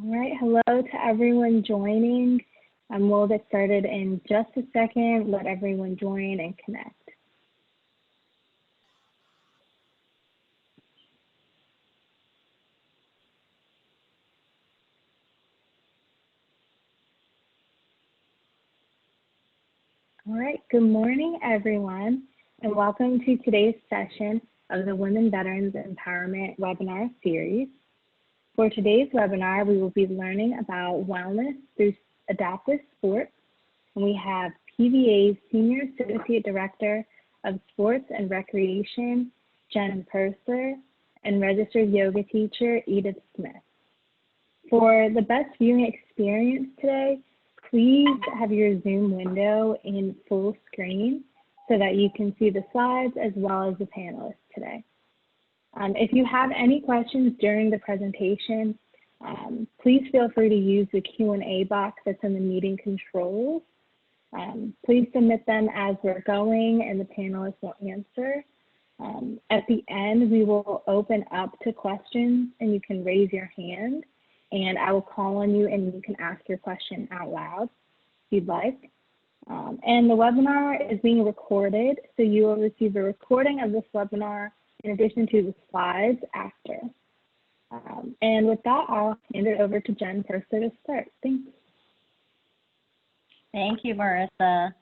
All right, hello to everyone joining. We'll get started in just a second. Let everyone join and connect. All right, good morning, everyone, and welcome to today's session of the Women Veterans Empowerment webinar series. For today's webinar, we will be learning about wellness through adaptive sports. And we have PVA's Senior Associate Director of Sports and Recreation, Jen Purser, and registered yoga teacher, Edith Smith. For the best viewing experience today, please have your Zoom window in full screen so that you can see the slides as well as the panelists today. If you have any questions during the presentation, please feel free to use the Q&A box that's in the meeting controls. Please submit them as we're going and the panelists will answer. At the end, we will open up to questions and you can raise your hand and I will call on you and you can ask your question out loud if you'd like. And the webinar is being recorded, so you will receive a recording of this webinar in addition to the slides after. And with that, I'll hand it over to Jen Purser to start. Thanks. Thank you, Marissa.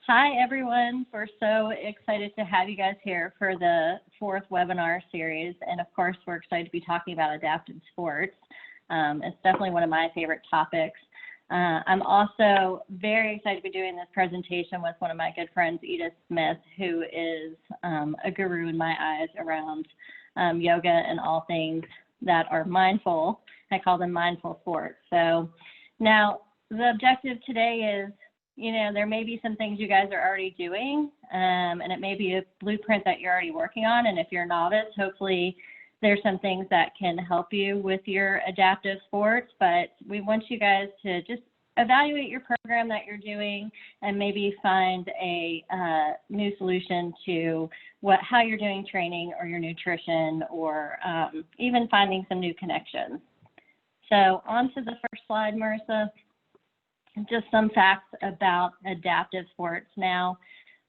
Hi, everyone. We're so excited to have you guys here for the 4th webinar series. And of course, we're excited to be talking about adaptive sports. It's definitely one of my favorite topics. I'm also very excited to be doing this presentation with one of my good friends, Edith Smith, who is a guru in my eyes around yoga and all things that are mindful. I call them mindful sports. So now the objective today is, there may be some things you guys are already doing, and it may be a blueprint that you're already working on. And if you're a novice, hopefully there's some things that can help you with your adaptive sports, but we want you guys to just evaluate your program that you're doing and maybe find a new solution to how you're doing training or your nutrition, or even finding some new connections. So on to the first slide, Marissa. Just some facts about adaptive sports. Now,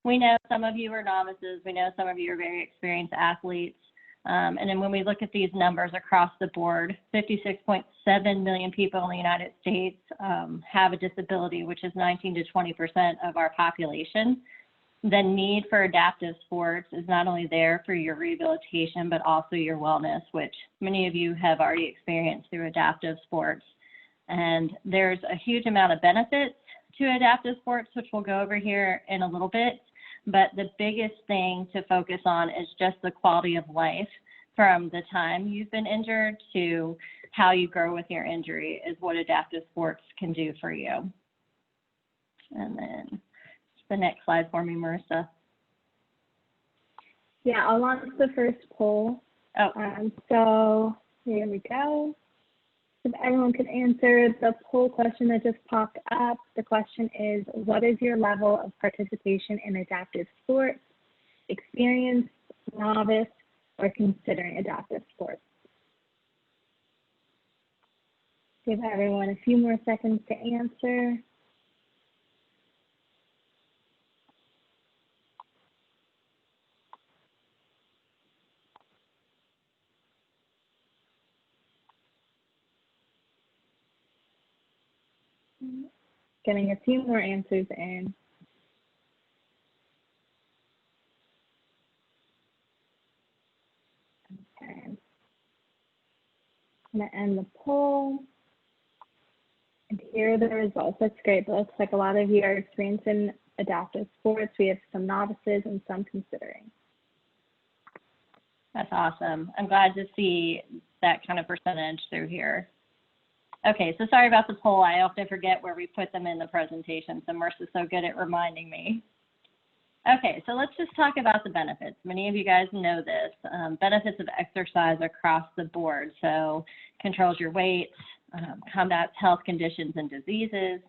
we know some of you are novices. We know some of you are very experienced athletes. And then when we look at these numbers across the board, 56.7 million people in the United States have a disability, which is 19 to 20% of our population. The need for adaptive sports is not only there for your rehabilitation, but also your wellness, which many of you have already experienced through adaptive sports. And there's a huge amount of benefits to adaptive sports, which we'll go over here in a little bit. But the biggest thing to focus on is just the quality of life from the time you've been injured to how you grow with your injury is what adaptive sports can do for you. And then the next slide for me, Marissa. Yeah, I'll launch the first poll. So here we go. If everyone could answer the poll question that just popped up, the question is, what is your level of participation in adaptive sports, experienced, novice, or considering adaptive sports? Give everyone a few more seconds to answer. Getting a few more answers in. Okay. I'm going to end the poll. And here are the results. That's great. It looks like a lot of you are experiencing adaptive sports. We have some novices and some considering. That's awesome. I'm glad to see that kind of percentage through here. Okay, so sorry about the poll. I often forget where we put them in the presentation, so Marissa's so good at reminding me. Okay, so let's just talk about the benefits. Many of you guys know this. Benefits of exercise across the board. So controls your weight, combats health conditions and diseases,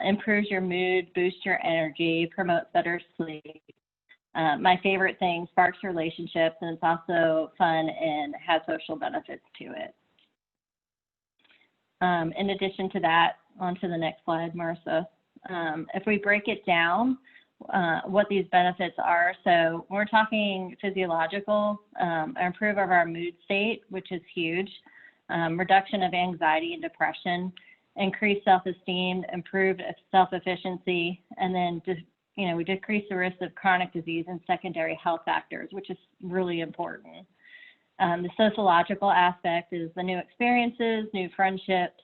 improves your mood, boosts your energy, promotes better sleep. My favorite thing, sparks relationships, and it's also fun and has social benefits to it. In addition to that, on to the next slide, Marissa. If we break it down, what these benefits are, so we're talking physiological, improve of our mood state, which is huge, reduction of anxiety and depression, increased self-esteem, improved self-efficiency, and then we decrease the risk of chronic disease and secondary health factors, which is really important. The sociological aspect is the new experiences, new friendships,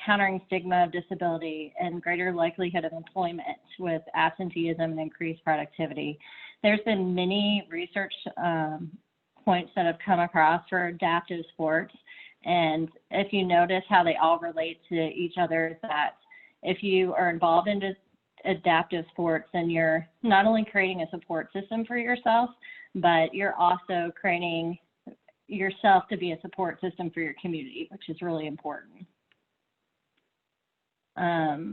countering stigma of disability, and greater likelihood of employment with absenteeism and increased productivity. There's been many research points that have come across for adaptive sports, and if you notice how they all relate to each other, that if you are involved in adaptive sports, then you're not only creating a support system for yourself, but you're also creating yourself to be a support system for your community, which is really important.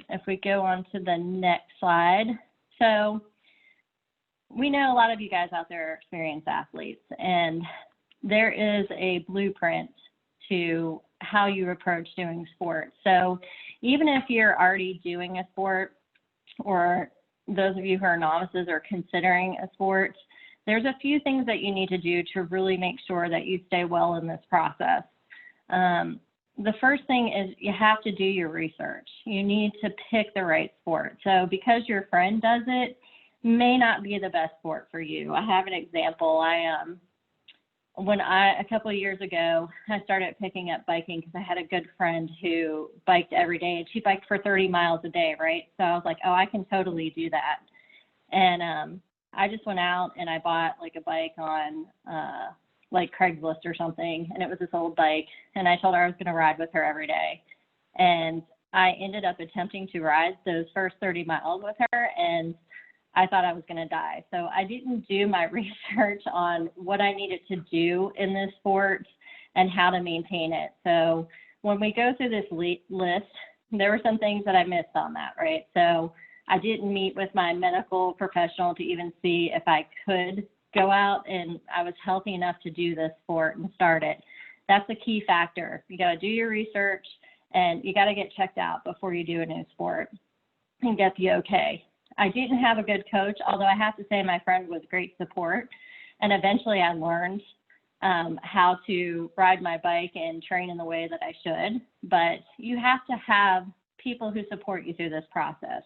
If we go on to the next slide. So we know a lot of you guys out there are experienced athletes, and there is a blueprint to how you approach doing sports. So even if you're already doing a sport, or those of you who are novices or considering a sport, there's a few things that you need to do to really make sure that you stay well in this process. The first thing is you have to do your research. You need to pick the right sport. So because your friend does it, may not be the best sport for you. I have an example. A couple of years ago, I started picking up biking because I had a good friend who biked every day, and she biked for 30 miles a day, right? So I was like, oh, I can totally do that. And I just went out and I bought like a bike on like Craigslist or something, and it was this old bike, and I told her I was going to ride with her every day. And I ended up attempting to ride those first 30 miles with her, and I thought I was going to die. So I didn't do my research on what I needed to do in this sport and how to maintain it. So when we go through this list, there were some things that I missed on that, right? So I didn't meet with my medical professional to even see if I could go out and I was healthy enough to do this sport and start it. That's a key factor. You got to do your research, and you got to get checked out before you do a new sport and get the okay. I didn't have a good coach, although I have to say my friend was great support. And eventually I learned how to ride my bike and train in the way that I should. But you have to have people who support you through this process.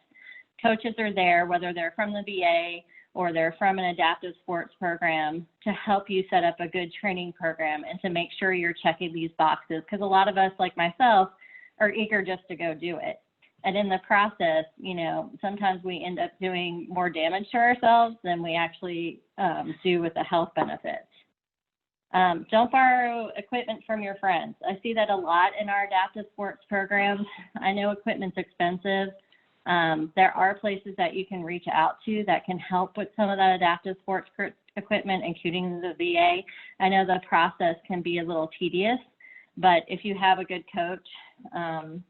Coaches are there, whether they're from the VA or they're from an adaptive sports program, to help you set up a good training program and to make sure you're checking these boxes. Because a lot of us, like myself, are eager just to go do it. And in the process, sometimes we end up doing more damage to ourselves than we actually do with the health benefits. Don't borrow equipment from your friends. I see that a lot in our adaptive sports programs. I know equipment's expensive. There are places that you can reach out to that can help with some of that adaptive sports equipment, including the VA. I know the process can be a little tedious, but if you have a good coach,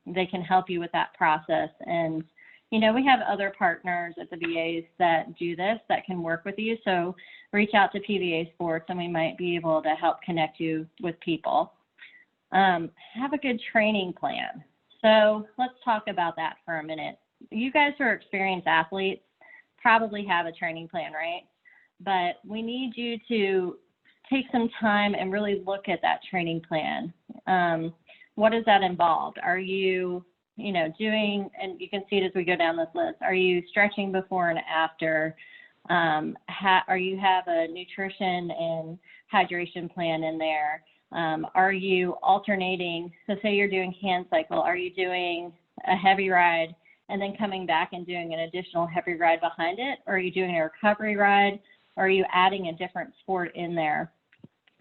they can help you with that process. And, we have other partners at the VAs that do this, that can work with you. So reach out to PVA Sports, and we might be able to help connect you with people. Have a good training plan. So let's talk about that for a minute. You guys who are experienced athletes probably have a training plan, right? But we need you to take some time and really look at that training plan. What does that involve? Are you, doing, and you can see it as we go down this list, are you stretching before and after? Are you have a nutrition and hydration plan in there? Are you alternating? So say you're doing hand cycle, are you doing a heavy ride and then coming back and doing an additional heavy ride behind it? Or are you doing a recovery ride? Or are you adding a different sport in there?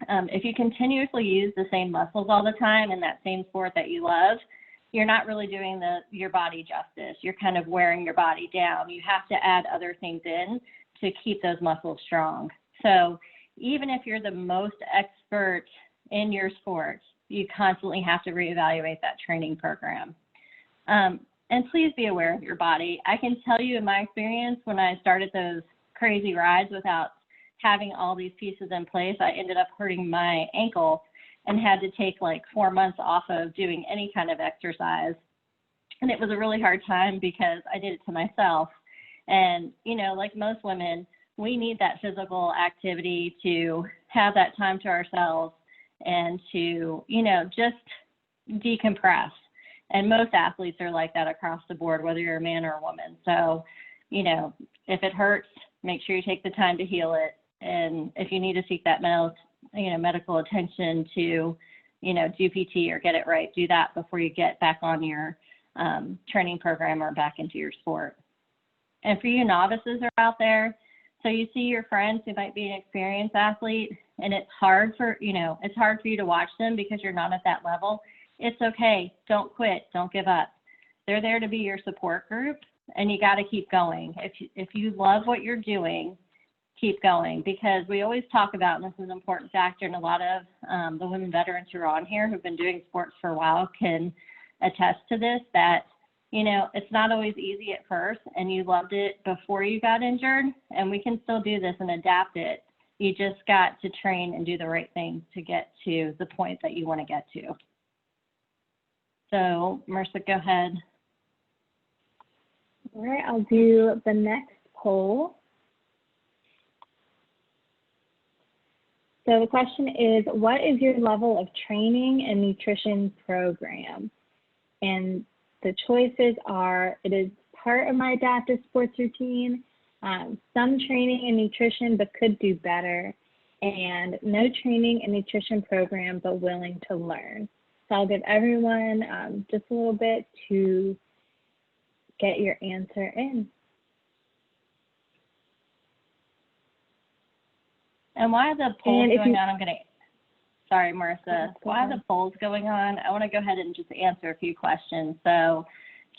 If you continuously use the same muscles all the time in that same sport that you love, you're not really doing your body justice. You're kind of wearing your body down. You have to add other things in to keep those muscles strong. So even if you're the most expert in your sport, you constantly have to reevaluate that training program. And please be aware of your body. I can tell you in my experience, when I started those crazy rides without having all these pieces in place, I ended up hurting my ankle. and had to take like 4 months off of doing any kind of exercise. And it was a really hard time because I did it to myself. And, you know, like most women, we need that physical activity to have that time to ourselves and to, you know, just decompress. And most athletes are like that across the board, whether you're a man or a woman. So, you know, if it hurts, make sure you take the time to heal it. And if you need to seek that medical attention to, you know, do PT or get it right, do that before you get back on your training program or back into your sport. And for you novices are out there, so you see your friends who might be an experienced athlete, and it's hard for you to watch them because you're not at that level. It's okay. Don't quit. Don't give up. They're there to be your support group, and you got to keep going. If you love what you're doing, keep going, because we always talk about, and this is an important factor, and a lot of the women veterans who are on here who've been doing sports for a while can attest to this, that, you know, it's not always easy at first, and you loved it before you got injured, and we can still do this and adapt it. You just got to train and do the right things to get to the point that you want to get to. So, Marissa, go ahead. All right, I'll do the next poll. So the question is, what is your level of training and nutrition program? And the choices are, it is part of my adaptive sports routine, some training and nutrition, but could do better, and no training and nutrition program, but willing to learn. So I'll give everyone just a little bit to get your answer in. And while the poll's going on, sorry, Marissa, while the poll's going on, I want to go ahead and just answer a few questions. So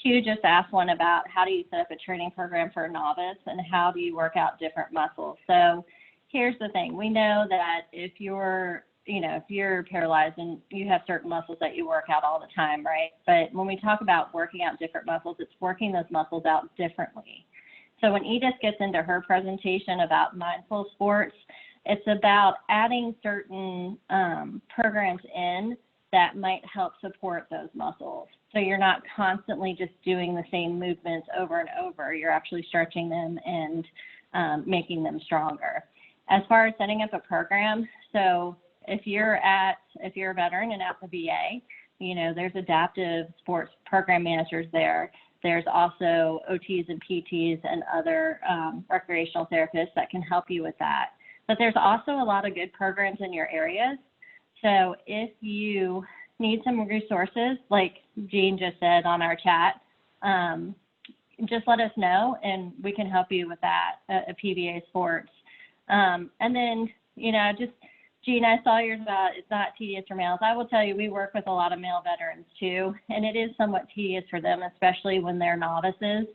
Q just asked one about how do you set up a training program for a novice and how do you work out different muscles. So here's the thing. We know that if you're paralyzed and you have certain muscles that you work out all the time, right? But when we talk about working out different muscles, it's working those muscles out differently. So when Edith gets into her presentation about mindful sports, it's about adding certain programs in that might help support those muscles. So you're not constantly just doing the same movements over and over. You're actually stretching them and making them stronger. As far as setting up a program, so if you're a veteran and at the VA, you know, there's adaptive sports program managers there. There's also OTs and PTs and other recreational therapists that can help you with that. But there's also a lot of good programs in your areas. So if you need some resources, like Jean just said on our chat, just let us know and we can help you with that at PVA Sports. And then, you know, just, Jean, I saw yours about it's not tedious for males. I will tell you, we work with a lot of male veterans too, and it is somewhat tedious for them, especially when they're novices.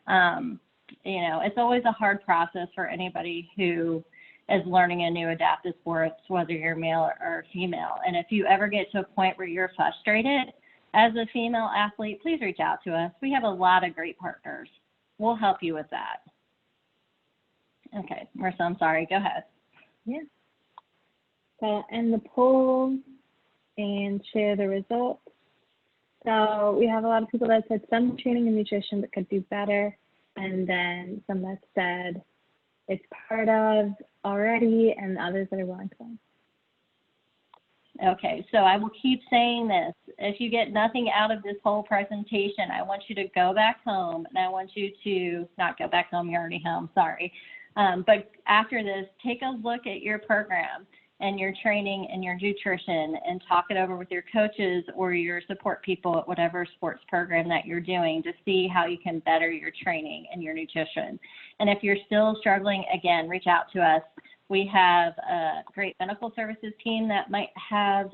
You know, it's always a hard process for anybody who is learning a new adaptive sports, whether you're male or female. And if you ever get to a point where you're frustrated as a female athlete, please reach out to us. We have a lot of great partners. We'll help you with that. Okay, Marissa, I'm sorry. Go ahead. Yeah. So end the poll and share the results. So we have a lot of people that said some training and nutrition but could do better, and then some that said it's part of already, and others that are willing to learn. Okay, so I will keep saying this. If you get nothing out of this whole presentation, I want you to go back home, and I want you to not go back home, you're already home, sorry. But after this, take a look at your program and your training and your nutrition and talk it over with your coaches or your support people at whatever sports program that you're doing to see how you can better your training and your nutrition. And if you're still struggling, again, reach out to us. We have a great medical services team that might have,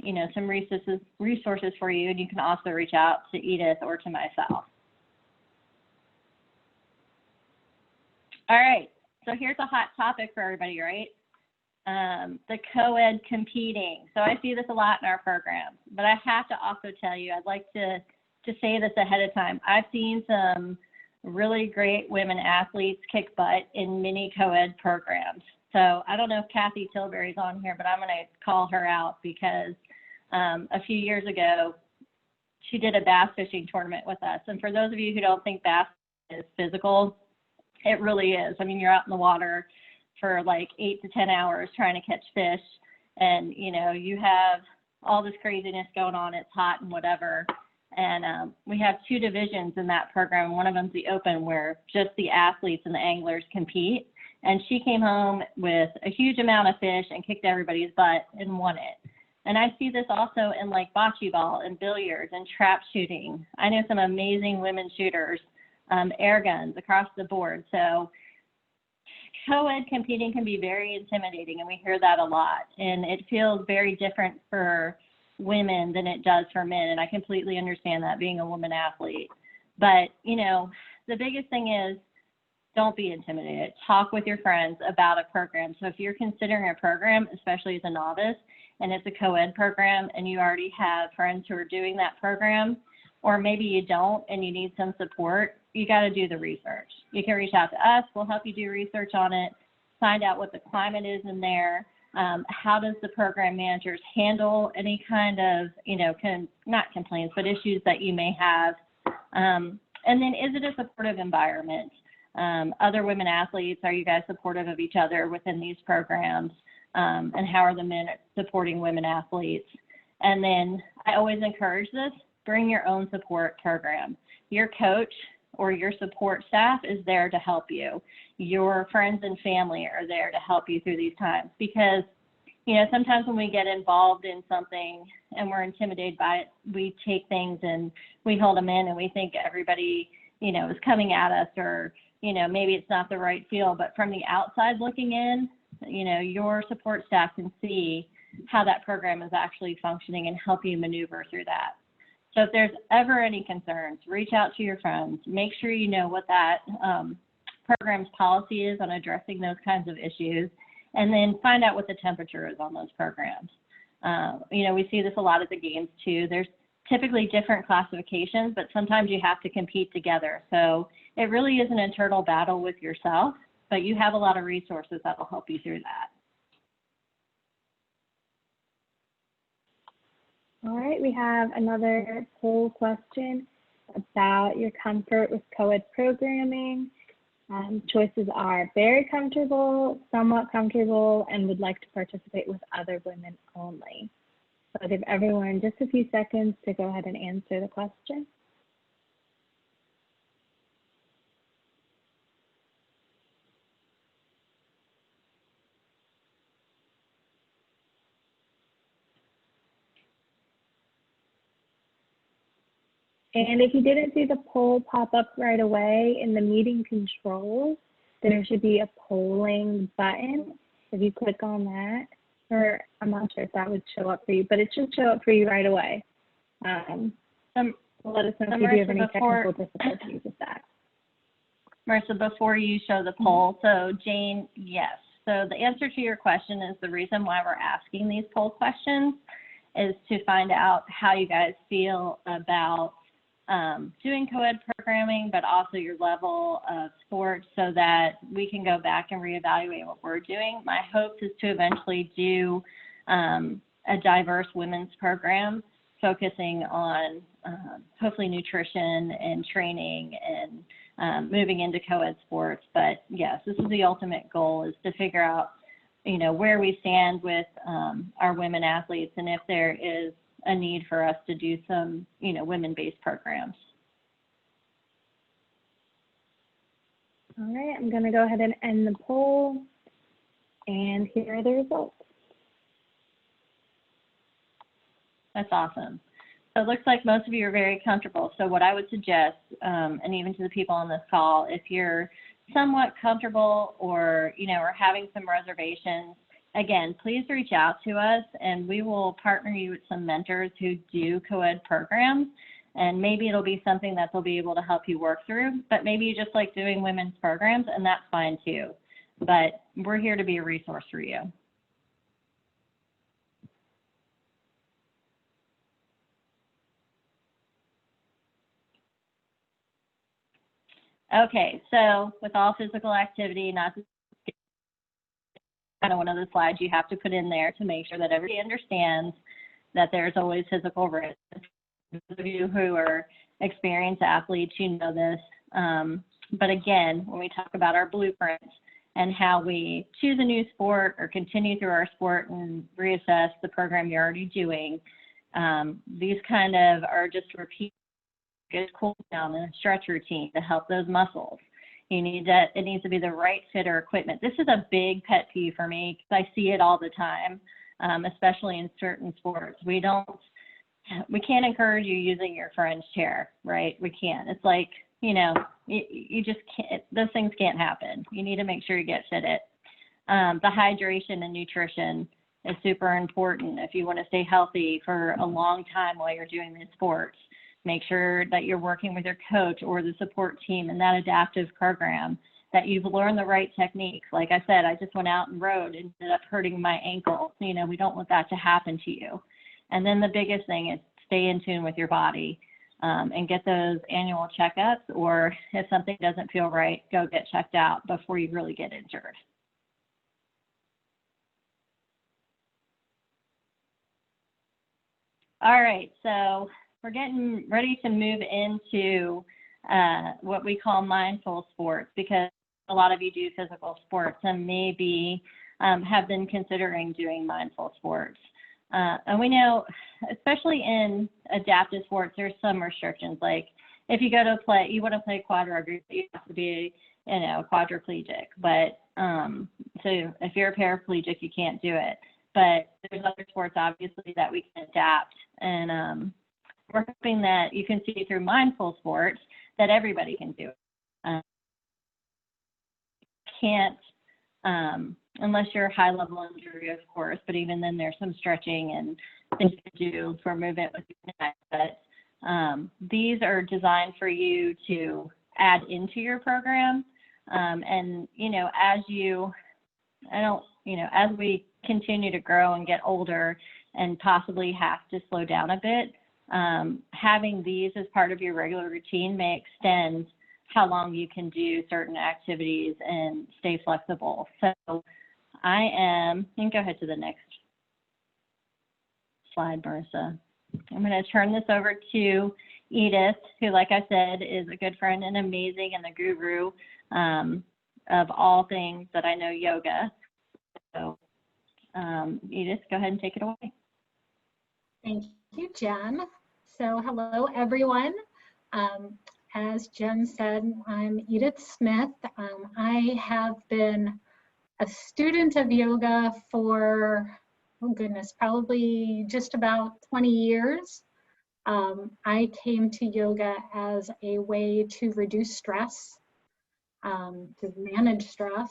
you know, some resources for you. And you can also reach out to Edith or to myself. All right, so here's a hot topic for everybody, right? The co-ed competing. So I see this a lot in our programs, but I have to also tell you, I'd like to say this ahead of time. I've seen some really great women athletes kick butt in many co-ed programs. So I don't know if Kathy Tilbury's on here, but I'm going to call her out because a few years ago, she did a bass fishing tournament with us. And for those of you who don't think bass is physical, it really is. I mean, you're out in the water for like 8 to 10 hours trying to catch fish. And, you know, you have all this craziness going on. It's hot and whatever. And we have 2 divisions in that program. One of them's the open, where just the athletes and the anglers compete. And she came home with a huge amount of fish and kicked everybody's butt and won it. And I see this also in like bocce ball and billiards and trap shooting. I know some amazing women shooters, air guns across the board. So co-ed competing can be very intimidating, and we hear that a lot. And it feels very different for women than it does for men. And I completely understand that, being a woman athlete. But, you know, the biggest thing is, don't be intimidated. Talk with your friends about a program. So if you're considering a program, especially as a novice, and it's a co-ed program, and you already have friends who are doing that program, or maybe you don't and you need some support, you got to do the research. You can reach out to us. We'll help you do research on it, find out what the climate is in there. How does the program managers handle any kind of, you know, not complaints, but issues that you may have? And then, is it a supportive environment? Other women athletes, are you guys supportive of each other within these programs? And how are the men supporting women athletes? And then I always encourage this, bring your own support program. Your coach or your support staff is there to help you. Your friends and family are there to help you through these times, because, you know, sometimes when we get involved in something and we're intimidated by it, we take things and we hold them in and we think everybody, you know, is coming at us, or, you know, maybe it's not the right feel. But from the outside looking in, you know, your support staff can see how that program is actually functioning and help you maneuver through that. So if there's ever any concerns, reach out to your friends. Make sure you know what that program's policy is on addressing those kinds of issues, and then find out what the temperature is on those programs. You know, we see this a lot at the games too. There's typically different classifications, but sometimes you have to compete together. So it really is an internal battle with yourself, but you have a lot of resources that will help you through that. All right, we have another poll question about your comfort with co-ed programming. Choices are very comfortable, somewhat comfortable, and would like to participate with other women only. So I'll give everyone just a few seconds to go ahead and answer the question. And if you didn't see the poll pop up right away in the meeting controls, there should be a polling button. If you click on that, or I'm not sure if that would show up for you, but it should show up for you right away. Let us know if you do have any technical difficulties with that. Marissa, before you show the poll, so Jane, yes. So the answer to your question is, the reason why we're asking these poll questions is to find out how you guys feel about doing co-ed programming, but also your level of sport, so that we can go back and reevaluate what we're doing. My hope is to eventually do a diverse women's program focusing on hopefully nutrition and training and moving into co-ed sports. But yes, this is the ultimate goal, is to figure out, you know, where we stand with our women athletes, and if there is a need for us to do some, you know, women-based programs. All right, I'm going to go ahead and end the poll, and here are the results. That's awesome. So it looks like most of you are very comfortable. So what I would suggest, and even to the people on this call, if you're somewhat comfortable or, you know, are having some reservations, again, please reach out to us, and we will partner you with some mentors who do co-ed programs. And maybe it'll be something that they'll be able to help you work through, but maybe you just like doing women's programs, and that's fine too. But we're here to be a resource for you. Okay, so with all physical activity, not to kind of one of the slides you have to put in there to make sure that everybody understands that there's always physical risk. Those of you who are experienced athletes, you know this. But again, when we talk about our blueprints and how we choose a new sport or continue through our sport and reassess the program you're already doing, these kind of are just repeat good cool down and a stretch routine to help those muscles. It needs to be the right fit or equipment. This is a big pet peeve for me because I see it all the time, especially in certain sports. We can't encourage you using your friend's chair, right? We can't. It's like, you just can't, those things can't happen. You need to make sure you get fitted. The hydration and nutrition is super important if you want to stay healthy for a long time while you're doing these sports. Make sure that you're working with your coach or the support team in that adaptive program, that you've learned the right techniques. Like I said, I just went out and rode and ended up hurting my ankle. We don't want that to happen to you. And then the biggest thing is stay in tune with your body and get those annual checkups, or if something doesn't feel right, go get checked out before you really get injured. All right, so we're getting ready to move into what we call mindful sports, because a lot of you do physical sports and maybe have been considering doing mindful sports. And we know, especially in adaptive sports, there's some restrictions. Like if you want to play quad rugby, you have to be, quadriplegic. But so if you're a paraplegic, you can't do it. But there's other sports, obviously, that we can adapt. And we're hoping that you can see through mindful sports that everybody can do it. Can't, unless you're a high-level injury, of course, but even then there's some stretching and things to do for movement with your neck. But these are designed for you to add into your program. And, as we continue to grow and get older and possibly have to slow down a bit, having these as part of your regular routine may extend how long you can do certain activities and stay flexible. So you can go ahead to the next slide, Marissa. I'm going to turn this over to Edith, who, like I said, is a good friend and amazing and the guru of all things that I know yoga. So Edith, go ahead and take it away. Thank you, Jen. So hello, everyone. As Jen said, I'm Edith Smith. I have been a student of yoga for, oh goodness, probably just about 20 years. I came to yoga as a way to reduce stress, to manage stress.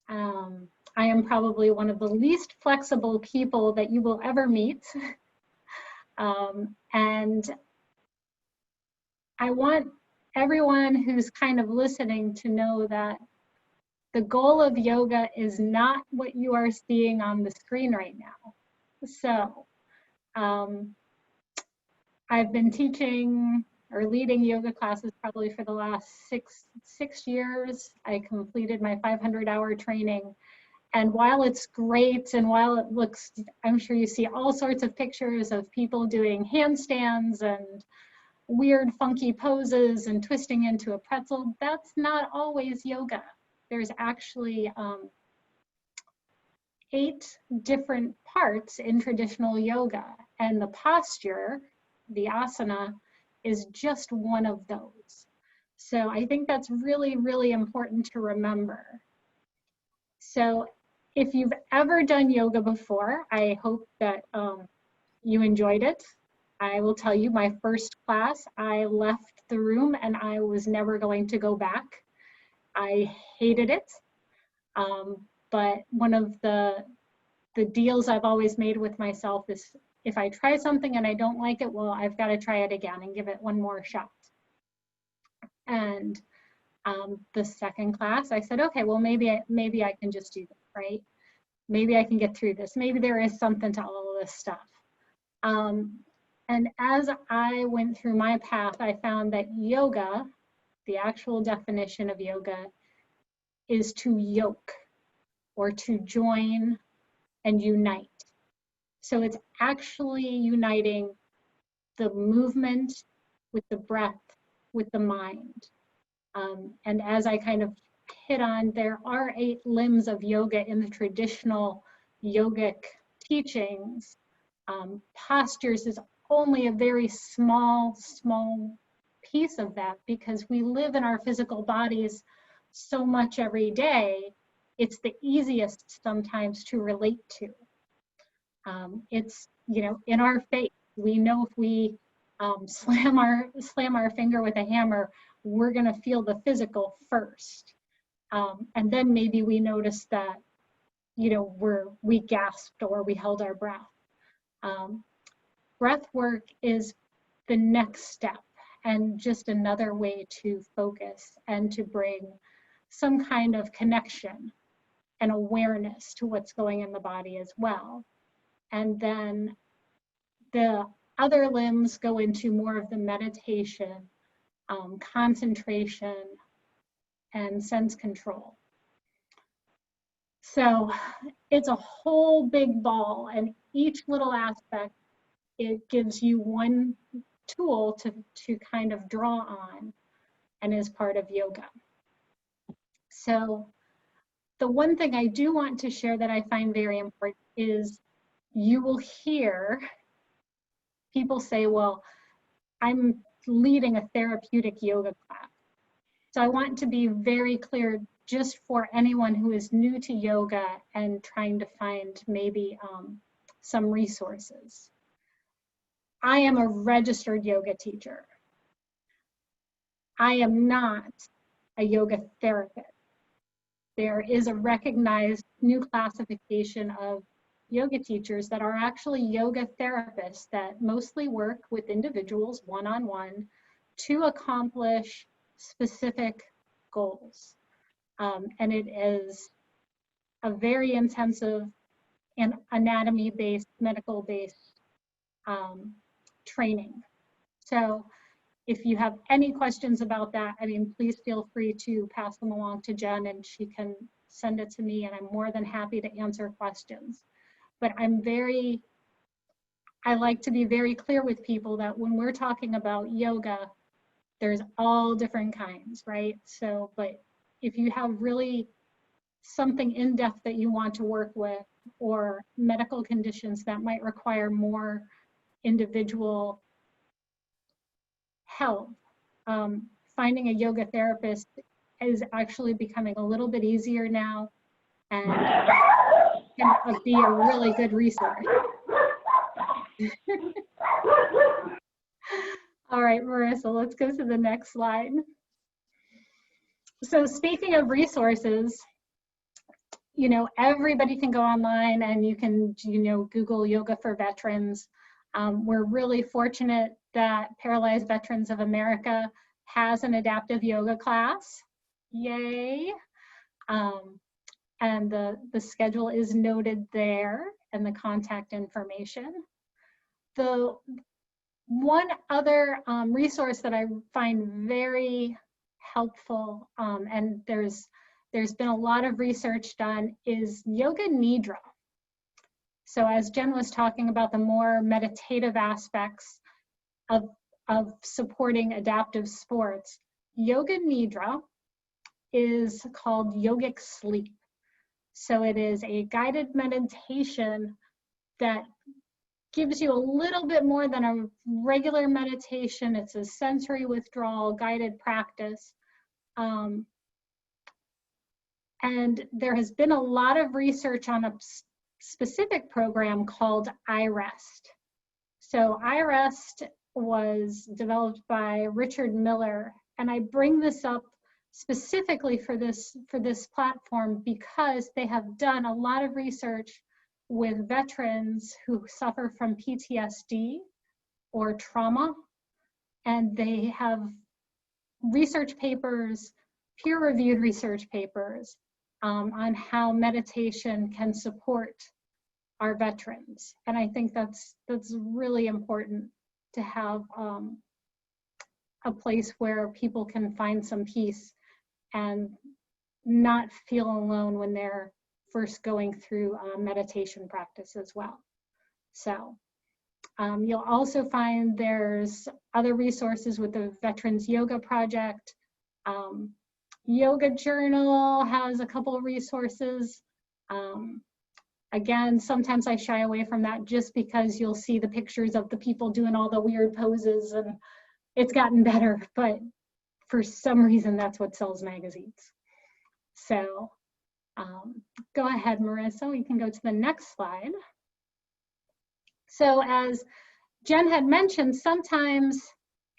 I am probably one of the least flexible people that you will ever meet. And I want everyone who's kind of listening to know that the goal of yoga is not what you are seeing on the screen right now. So I've been teaching or leading yoga classes probably for the last six years. I completed my 500-hour training. And while it's great and while it looks, I'm sure you see all sorts of pictures of people doing handstands and weird funky poses and twisting into a pretzel, that's not always yoga. There's actually 8 different parts in traditional yoga, and the posture, the asana, is just one of those. So I think that's really, really important to remember. So if you've ever done yoga before, I hope that you enjoyed it. I will tell you, my first class, I left the room and I was never going to go back. I hated it. But one of the deals I've always made with myself is if I try something and I don't like it, well, I've got to try it again and give it one more shot. And the second class, I said, okay, well, maybe I can just do this, right? Maybe I can get through this. Maybe there is something to all of this stuff. And as I went through my path, I found that yoga, the actual definition of yoga, is to yoke. or to join and unite. So it's actually uniting the movement with the breath, with the mind. And as I kind of hit on, there are 8 limbs of yoga in the traditional yogic teachings. Postures is only a very small piece of that, because we live in our physical bodies so much every day. It's the easiest sometimes to relate to. It's, you know, in our face. We know if we slam our finger with a hammer, we're going to feel the physical first, and then maybe we notice that, you know, we gasped or we held our breath. Breath work is the next step, and just another way to focus and to bring some kind of connection and awareness to what's going in the body as well. And then the other limbs go into more of the meditation, concentration, and sense control. So it's a whole big ball, and each little aspect, it gives you one tool to kind of draw on and is part of yoga. So the one thing I do want to share that I find very important is you will hear people say, well, I'm leading a therapeutic yoga class. So I want to be very clear, just for anyone who is new to yoga and trying to find maybe some resources. I am a registered yoga teacher. I am not a yoga therapist. There is a recognized new classification of yoga teachers that are actually yoga therapists that mostly work with individuals one-on-one to accomplish specific goals. And it is a very intensive and anatomy-based, medical-based training. So if you have any questions about that, I mean, please feel free to pass them along to Jen and she can send it to me, and I'm more than happy to answer questions. But I like to be very clear with people that when we're talking about yoga, there's all different kinds, right? So, but if you have really something in depth that you want to work with, or medical conditions that might require more individual help, finding a yoga therapist is actually becoming a little bit easier now, and can be a really good resource. All right, Marissa, let's go to the next slide. So speaking of resources, you know, everybody can go online and you can, you know, Google yoga for veterans. We're really fortunate that Paralyzed Veterans of America has an adaptive yoga class. Yay. And the schedule is noted there and the contact information. The one other resource that I find very helpful, and there's been a lot of research done, is Yoga Nidra. So as Jen was talking about the more meditative aspects of supporting adaptive sports, Yoga Nidra is called yogic sleep. So it is a guided meditation that gives you a little bit more than a regular meditation. It's a sensory withdrawal guided practice. And there has been a lot of research on a specific program called iRest. So iRest was developed by Richard Miller, and I bring this up specifically for this platform because they have done a lot of research with veterans who suffer from PTSD or trauma, and they have research papers, peer-reviewed research papers on how meditation can support our veterans. And I think that's really important to have a place where people can find some peace and not feel alone when they're first going through meditation practice as well. So you'll also find there's other resources with the Veterans Yoga Project. Yoga Journal has a couple of resources. Again, sometimes I shy away from that just because you'll see the pictures of the people doing all the weird poses, and it's gotten better, but for some reason that's what sells magazines. So go ahead, Marissa, we can go to the next slide. So as Jen had mentioned, sometimes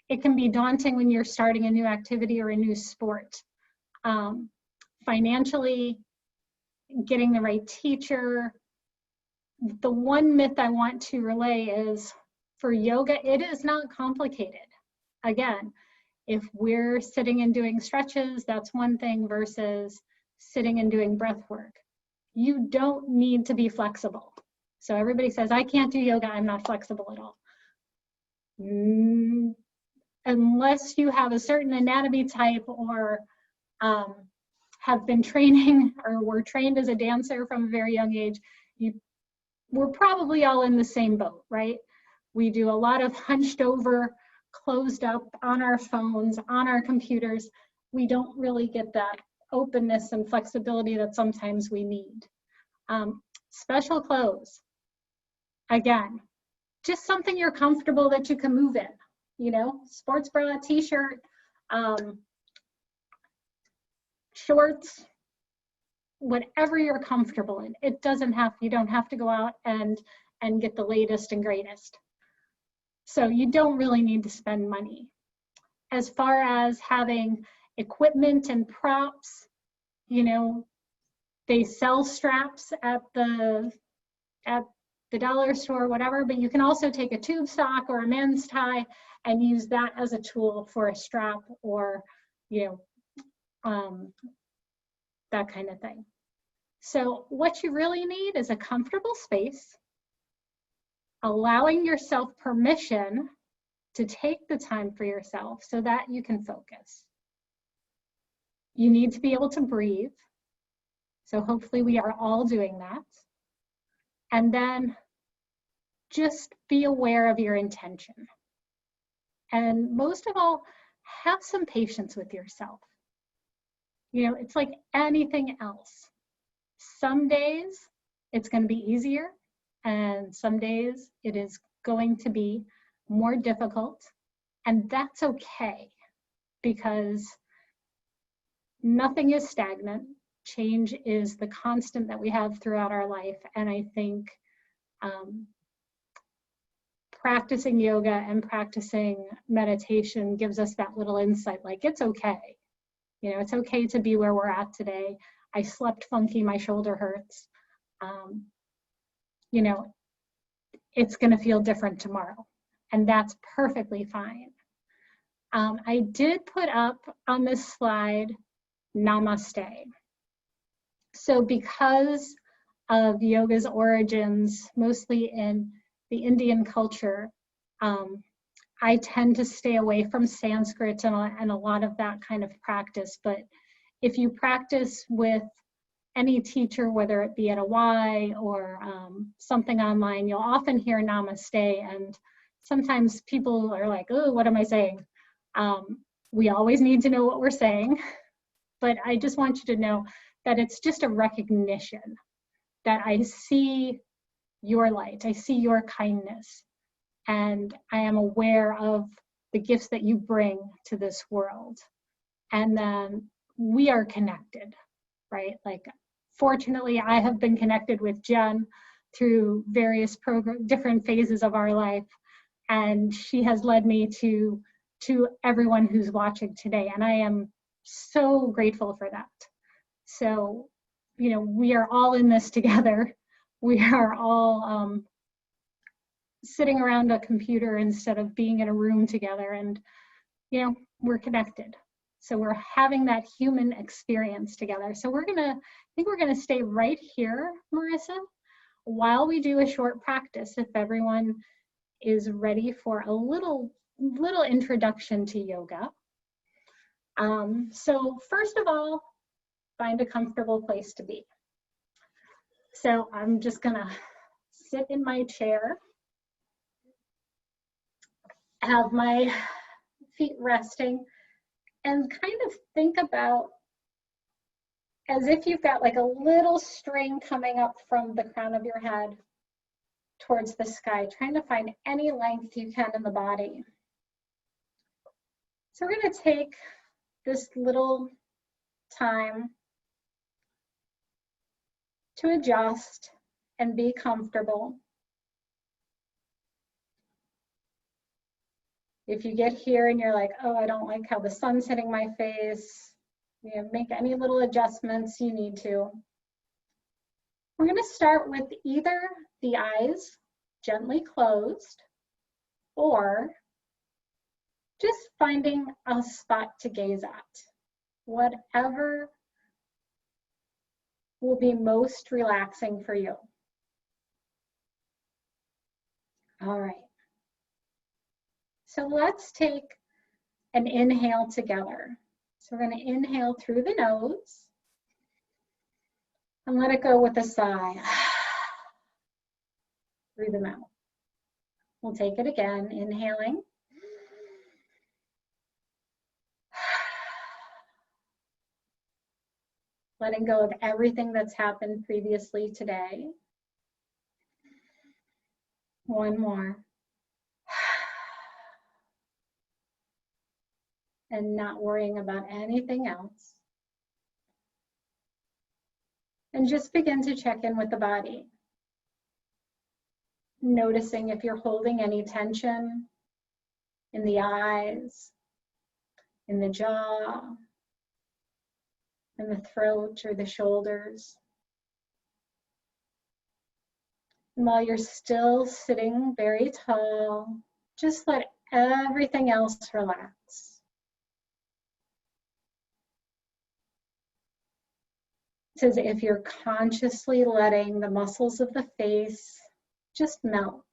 it can be daunting when you're starting a new activity or a new sport. Financially, getting the right teacher. The one myth I want to relay is for yoga, it is not complicated. Again, if we're sitting and doing stretches, that's one thing versus sitting and doing breath work. You don't need to be flexible. So everybody says, I can't do yoga, I'm not flexible at all. Unless you have a certain anatomy type or have been training or were trained as a dancer from a very young age, we're probably all in the same boat, right? We do a lot of hunched over, closed up on our phones, on our computers. We don't really get that openness and flexibility that sometimes we need. Special clothes, again, just something you're comfortable that you can move in, you know, sports bra, t-shirt, shorts, whatever you're comfortable in. It doesn't have, you don't have to go out and get the latest and greatest. So you don't really need to spend money. As far as having equipment and props, you know, they sell straps at the dollar store, whatever, but you can also take a tube sock or a men's tie and use that as a tool for a strap or, you know, that kind of thing. So what you really need is a comfortable space, allowing yourself permission to take the time for yourself so that you can focus. You need to be able to breathe. So hopefully we are all doing that. And then just be aware of your intention. And most of all, have some patience with yourself. You know, it's like anything else. Some days it's going to be easier, and some days it is going to be more difficult, and that's okay, because nothing is stagnant. Change is the constant that we have throughout our life, and I think practicing yoga and practicing meditation gives us that little insight, like it's okay. You know, it's okay to be where we're at today. I slept funky, my shoulder hurts. You know, it's gonna feel different tomorrow, and that's perfectly fine. I did put up on this slide, namaste. So because of yoga's origins, mostly in the Indian culture, I tend to stay away from Sanskrit and a lot of that kind of practice. But if you practice with any teacher, whether it be at a Y or something online, you'll often hear namaste. And sometimes people are like, oh, what am I saying? We always need to know what we're saying. But I just want you to know that it's just a recognition that I see your light, I see your kindness, and I am aware of the gifts that you bring to this world. And then we are connected, right? Like, fortunately, I have been connected with Jen through various different phases of our life, and she has led me to everyone who's watching today, and I am so grateful for that. So, you know, we are all in this together. We are all sitting around a computer instead of being in a room together, and, you know, we're connected. So we're having that human experience together. So I think we're gonna stay right here, Marissa, while we do a short practice, if everyone is ready for a little introduction to yoga. So first of all, find a comfortable place to be. So I'm just gonna sit in my chair, have my feet resting, and kind of think about as if you've got like a little string coming up from the crown of your head towards the sky, trying to find any length you can in the body. So we're going to take this little time to adjust and be comfortable. If you get here and you're like, oh, I don't like how the sun's hitting my face, make any little adjustments you need to. We're going to start with either the eyes gently closed or just finding a spot to gaze at, whatever will be most relaxing for you. All right. So let's take an inhale together. So we're going to inhale through the nose and let it go with a sigh through the mouth. We'll take it again, inhaling. Letting go of everything that's happened previously today. One more. And not worrying about anything else. And just begin to check in with the body. Noticing if you're holding any tension in the eyes, in the jaw, in the throat or the shoulders. And while you're still sitting very tall, just let everything else relax. It's as if you're consciously letting the muscles of the face just melt.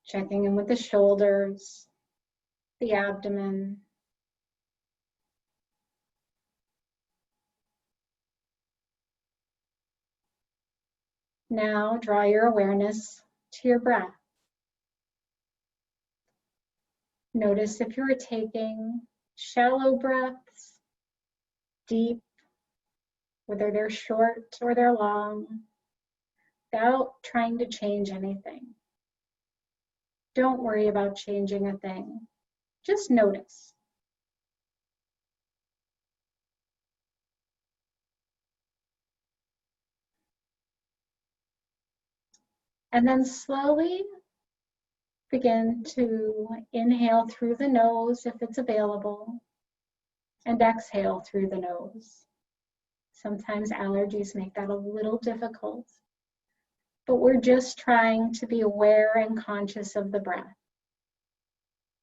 Checking in with the shoulders, the abdomen. Now draw your awareness to your breath. Notice if you're taking shallow breaths, deep, whether they're short or they're long, without trying to change anything. Don't worry about changing a thing. Just notice. And then slowly begin to inhale through the nose if it's available, and exhale through the nose. Sometimes allergies make that a little difficult, but we're just trying to be aware and conscious of the breath.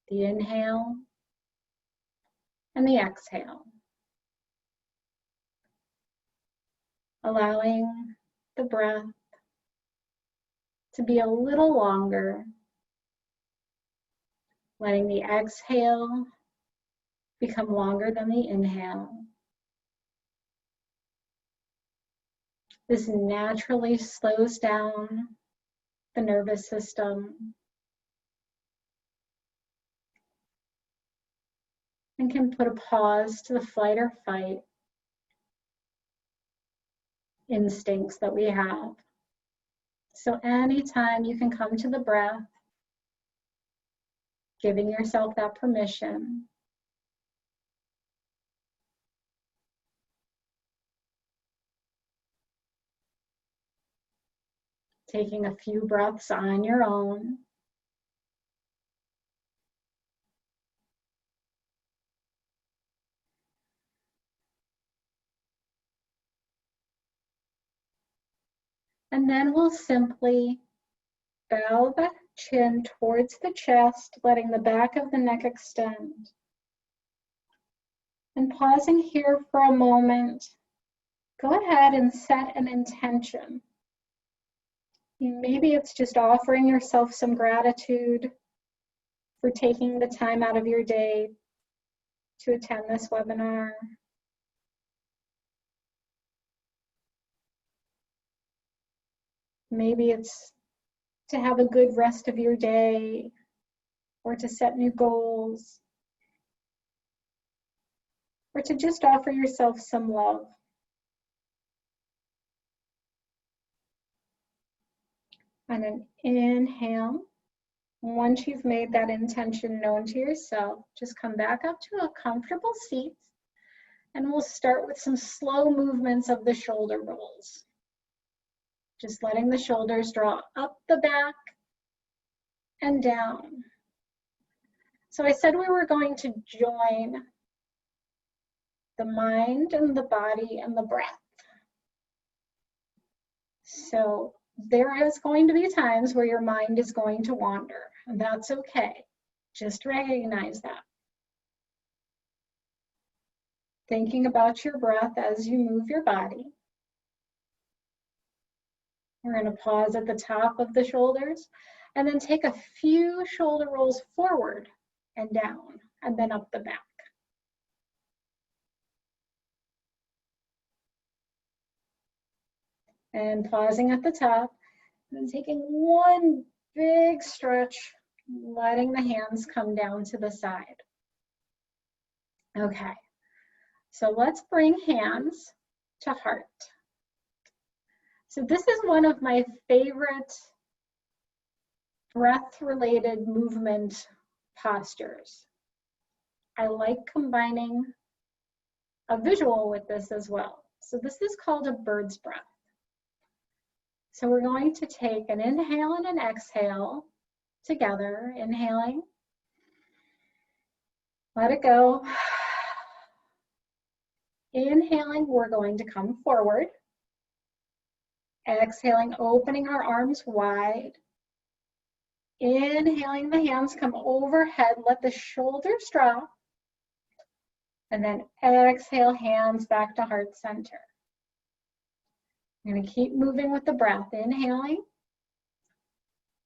The inhale and the exhale. Allowing the breath to be a little longer. Letting the exhale become longer than the inhale. This naturally slows down the nervous system and can put a pause to the flight or fight instincts that we have. So anytime you can come to the breath, giving yourself that permission. Taking a few breaths on your own. And then we'll simply bow the chin towards the chest, letting the back of the neck extend. And pausing here for a moment, go ahead and set an intention. Maybe it's just offering yourself some gratitude for taking the time out of your day to attend this webinar. Maybe it's to have a good rest of your day or to set new goals or to just offer yourself some love. And an inhale. Once you've made that intention known to yourself, just come back up to a comfortable seat, and we'll start with some slow movements of the shoulder rolls. Just letting the shoulders draw up the back and down. So I said we were going to join the mind and the body and the breath. So there is going to be times where your mind is going to wander, and that's okay. Just recognize that. Thinking about your breath as you move your body. We're going to pause at the top of the shoulders and then take a few shoulder rolls forward and down and then up the back. And pausing at the top and taking one big stretch, letting the hands come down to the side. Okay, so let's bring hands to heart. So this is one of my favorite breath-related movement postures. I like combining a visual with this as well. So this is called a bird's breath. So we're going to take an inhale and an exhale together, inhaling, let it go. Inhaling, we're going to come forward. Exhaling, opening our arms wide. Inhaling, the hands come overhead, let the shoulders drop. And then exhale, hands back to heart center. I'm going to keep moving with the breath, inhaling.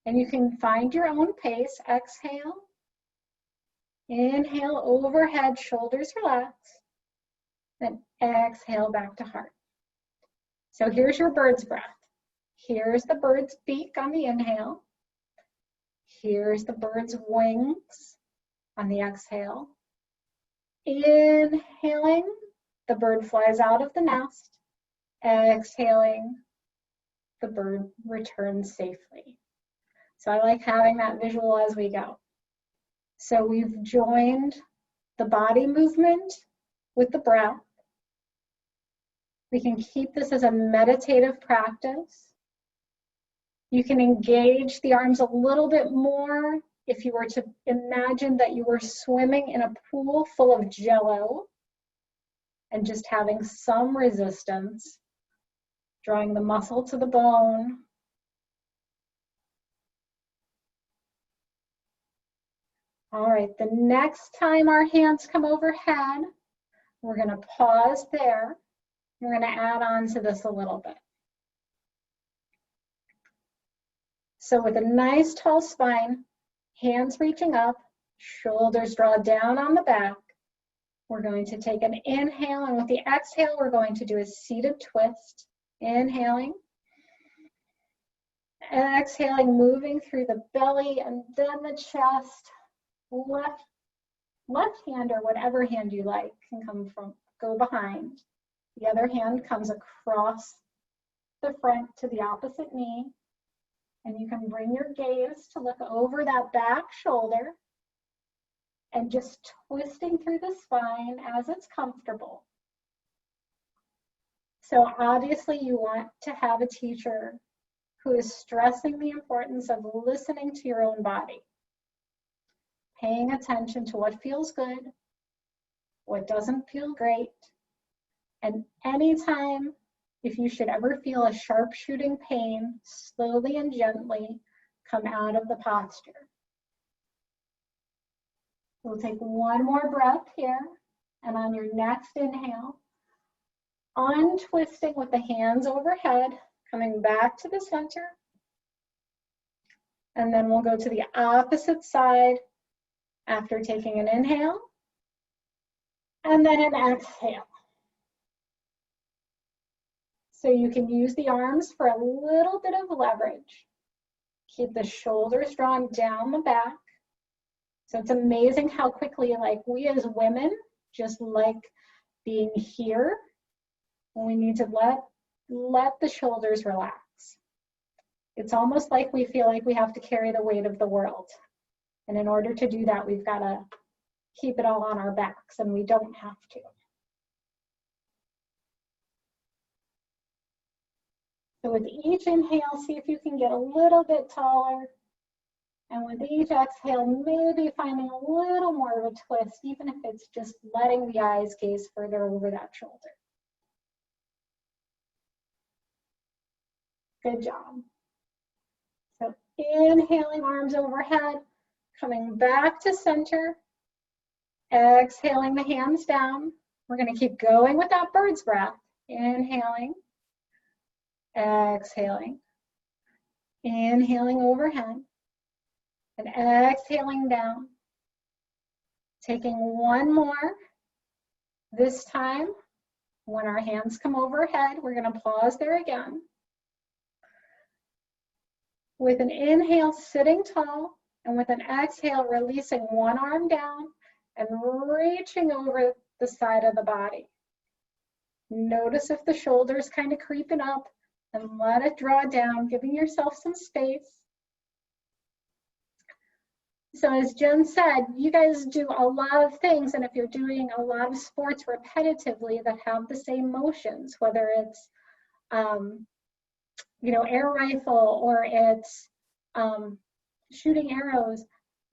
And you can find your own pace. Exhale. Inhale, overhead, shoulders relax. Then exhale, back to heart. So here's your bird's breath. Here's the bird's beak on the inhale. Here's the bird's wings on the exhale. Inhaling, the bird flies out of the nest. Exhaling, the bird returns safely. So I like having that visual as we go. So we've joined the body movement with the breath. We can keep this as a meditative practice. You can engage the arms a little bit more if you were to imagine that you were swimming in a pool full of jello and just having some resistance, drawing the muscle to the bone. All right, the next time our hands come overhead, we're going to pause there. We're going to add on to this a little bit. So with a nice tall spine, hands reaching up, shoulders draw down on the back. We're going to take an inhale, and with the exhale, we're going to do a seated twist. Inhaling. Exhaling, moving through the belly and then the chest. Left hand or whatever hand you like can go behind. The other hand comes across the front to the opposite knee. And you can bring your gaze to look over that back shoulder and just twisting through the spine as it's comfortable. So obviously you want to have a teacher who is stressing the importance of listening to your own body, paying attention to what feels good, what doesn't feel great, and anytime if you should ever feel a sharp shooting pain, slowly and gently come out of the posture. We'll take one more breath here, and on your next inhale, untwisting with the hands overhead, coming back to the center. And then we'll go to the opposite side after taking an inhale And then an exhale. So you can use the arms for a little bit of leverage. Keep the shoulders drawn down the back. So it's amazing how quickly, like, we as women just like being here. We need to let the shoulders relax. It's almost like we feel like we have to carry the weight of the world. And in order to do that, we've got to keep it all on our backs, and we don't have to. So with each inhale, see if you can get a little bit taller. And with each exhale, maybe finding a little more of a twist, even if it's just letting the eyes gaze further over that shoulder. Good job. So inhaling, arms overhead, coming back to center. Exhaling the hands down. We're going to keep going with that bird's breath. Inhaling, exhaling, inhaling overhead, and exhaling down. Taking one more. This time, when our hands come overhead, we're going to pause there again. With an inhale, sitting tall, and with an exhale, releasing one arm down and reaching over the side of the body. Notice if the shoulder's kind of creeping up, and let it draw down, giving yourself some space. So as Jen said, you guys do a lot of things, and if you're doing a lot of sports repetitively that have the same motions, whether it's air rifle or it's shooting arrows,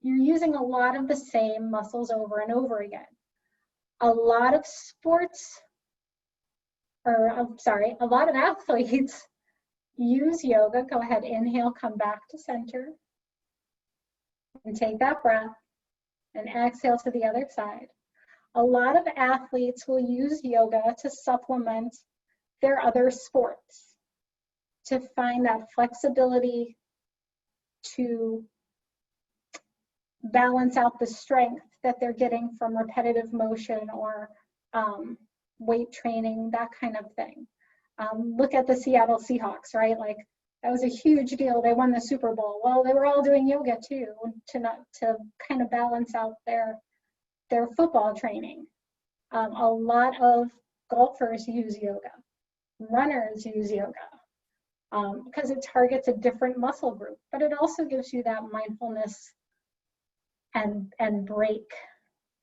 you're using a lot of the same muscles over and over again. A lot of athletes use yoga. Go ahead, inhale, come back to center. And take that breath and exhale to the other side. A lot of athletes will use yoga to supplement their other sports, to find that flexibility, to balance out the strength that they're getting from repetitive motion or weight training, that kind of thing. Look at the Seattle Seahawks, right? Like, that was a huge deal. They won the Super Bowl. Well, they were all doing yoga too, to kind of balance out their football training. A lot of golfers use yoga. Runners use yoga because it targets a different muscle group, but it also gives you that mindfulness and break.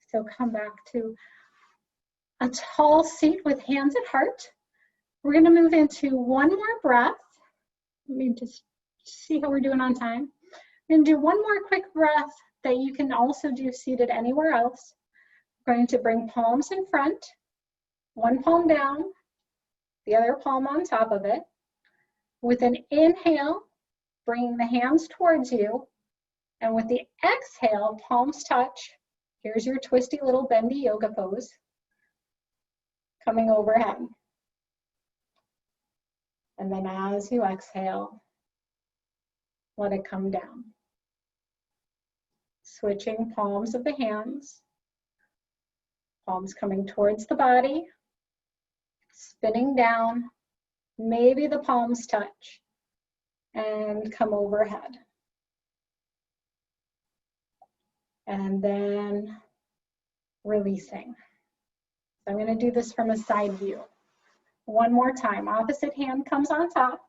So come back to a tall seat with hands at heart. We're going to move into one more breath. Let me just see how we're doing on time. We're going to do one more quick breath that you can also do seated anywhere else. We're going to bring palms in front, one palm down, the other palm on top of it. With an inhale, bringing the hands towards you, and with the exhale, palms touch. Here's your twisty little bendy yoga pose. Coming overhead. And then as you exhale, let it come down. Switching palms of the hands. Palms coming towards the body. Spinning down. Maybe the palms touch. And come overhead. And then releasing. So I'm going to do this from a side view. One more time. Opposite hand comes on top.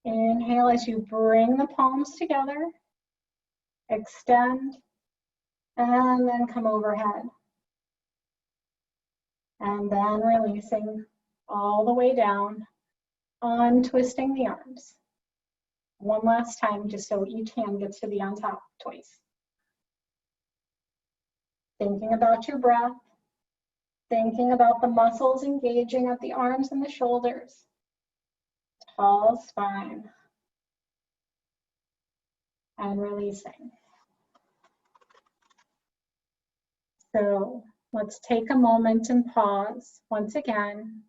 Inhale as you bring the palms together. Extend. And then come overhead. And then releasing all the way down, untwisting the arms. One last time, just so each hand gets to be on top twice. Thinking about your breath. Thinking about the muscles engaging at the arms and the shoulders. Tall spine. And releasing. So let's take a moment and pause once again.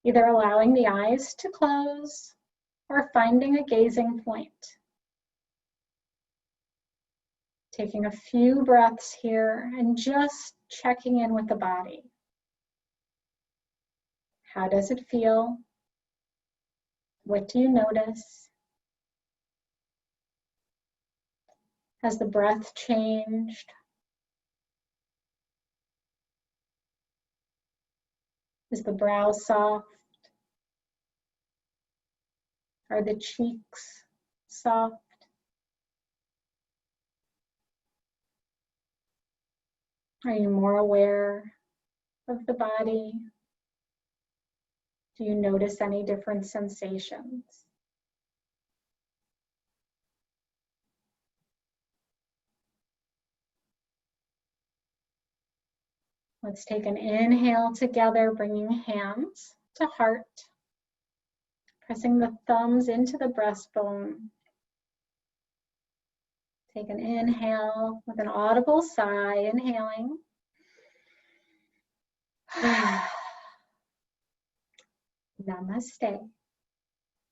Either allowing the eyes to close or finding a gazing point. Taking a few breaths here and just checking in with the body. How does it feel? What do you notice? Has the breath changed? Is the brow soft? Are the cheeks soft? Are you more aware of the body? Do you notice any different sensations? Let's take an inhale together, bringing hands to heart, pressing the thumbs into the breastbone. Take an inhale with an audible sigh, inhaling. Namaste.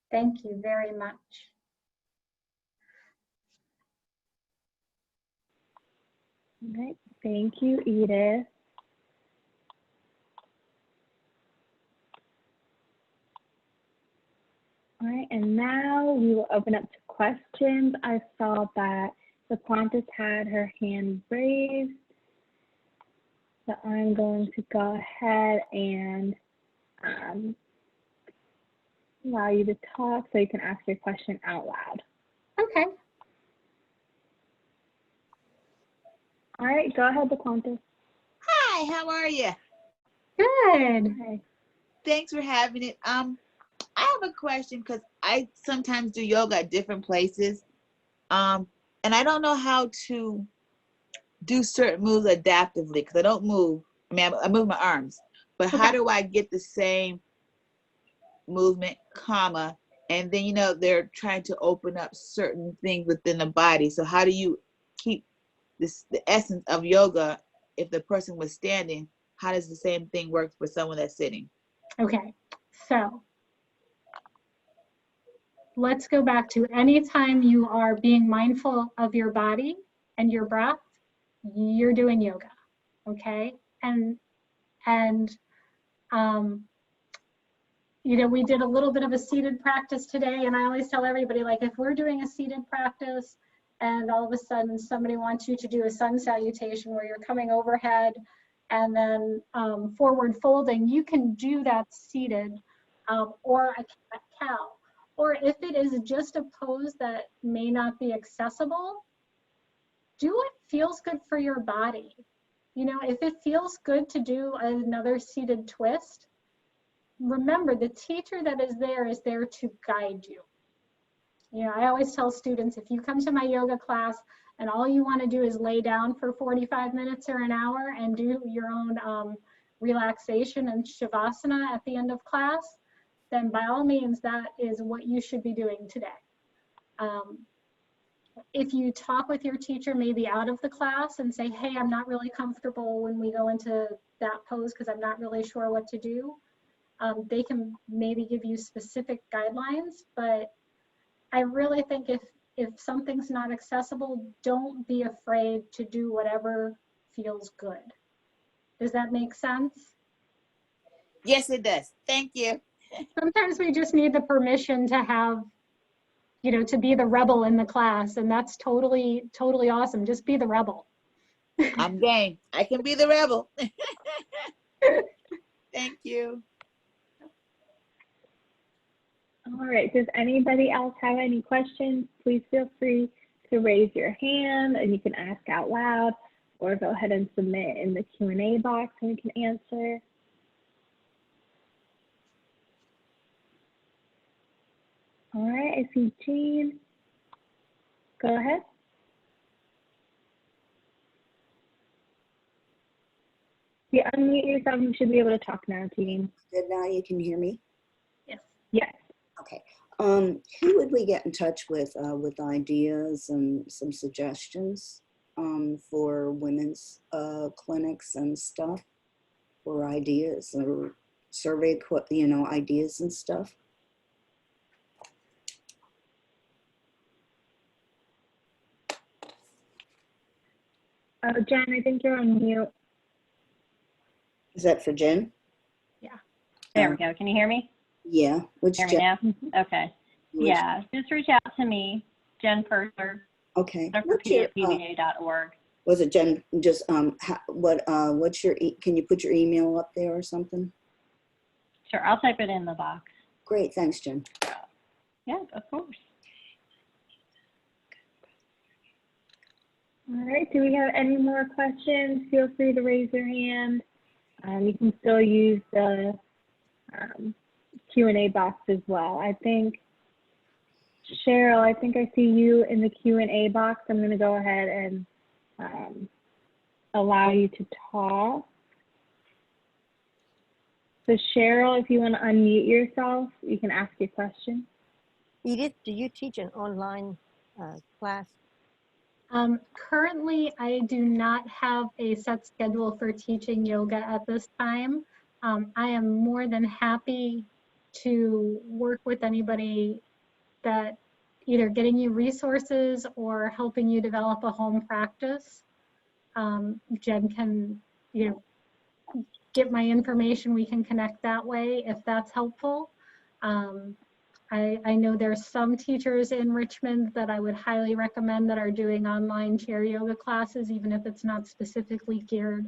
Thank you very much. All right, thank you, Edith. All right, and now we will open up to questions. I saw that the Qantas had her hand raised, so I'm going to go ahead and allow you to talk so you can ask your question out loud. Okay. All right, go ahead, Qantas. Hi, how are you? Good. Hi. Thanks for having it. I have a question because I sometimes do yoga at different places. And I don't know how to do certain moves adaptively because I don't move. I mean, I move my arms, but how do I get the same movement, comma, and then, you know, they're trying to open up certain things within the body. So how do you keep this, the essence of yoga? If the person was standing, how does the same thing work for someone that's sitting? Okay, so let's go back to anytime you are being mindful of your body and your breath, you're doing yoga, okay? And you know, we did a little bit of a seated practice today, and I always tell everybody, like, if we're doing a seated practice and all of a sudden somebody wants you to do a sun salutation where you're coming overhead and then forward folding, you can do that seated, or a cat cow. Or if it is just a pose that may not be accessible, do what feels good for your body. You know, if it feels good to do another seated twist, remember the teacher that is there to guide you. You know, I always tell students, if you come to my yoga class and all you want to do is lay down for 45 minutes or an hour and do your own relaxation and shavasana at the end of class, then by all means, that is what you should be doing today. If you talk with your teacher maybe out of the class and say, hey, I'm not really comfortable when we go into that pose because I'm not really sure what to do, they can maybe give you specific guidelines, but I really think if something's not accessible, don't be afraid to do whatever feels good. Does that make sense? Yes, it does. Thank you. Sometimes we just need the permission to have, you know, to be the rebel in the class, and that's totally awesome. Just be the rebel. I'm game. I can be the rebel. Thank you. All right, does anybody else have any questions? Please feel free to raise your hand and you can ask out loud, or go ahead and submit in the Q&A box and we can answer. All right, I see Jean. Go ahead. You unmute yourself, you should be able to talk now, Jean. Good, now you can hear me? Yes. Yes. Okay. Who would we get in touch with ideas and some suggestions for women's clinics and stuff, or ideas or survey, you know, ideas and stuff? Oh, Jen, I think you're on mute. Is that for Jen? Yeah. There we go. Can you hear me? Yeah. Which Hear me Jen? now? Okay. Which- Yeah, just reach out to me, Jen Purser, Okay. pediatric.org. Was it Jen? Just what's your? Can you put your email up there or something? Sure, I'll type it in the box. Great. Thanks, Jen. Yeah, of course. All right, do we have any more questions? Feel free to raise your hand. You can still use the Q&A box as well. I think, Cheryl, I think I see you in the Q&A box. I'm going to go ahead and allow you to talk. So Cheryl, if you want to unmute yourself, you can ask your question. Edith, do you teach an online class? Currently, I do not have a set schedule for teaching yoga at this time. I am more than happy to work with anybody that either getting you resources or helping you develop a home practice. Jen can, get my information. We can connect that way if that's helpful. I know there's some teachers in Richmond that I would highly recommend that are doing online chair yoga classes, even if it's not specifically geared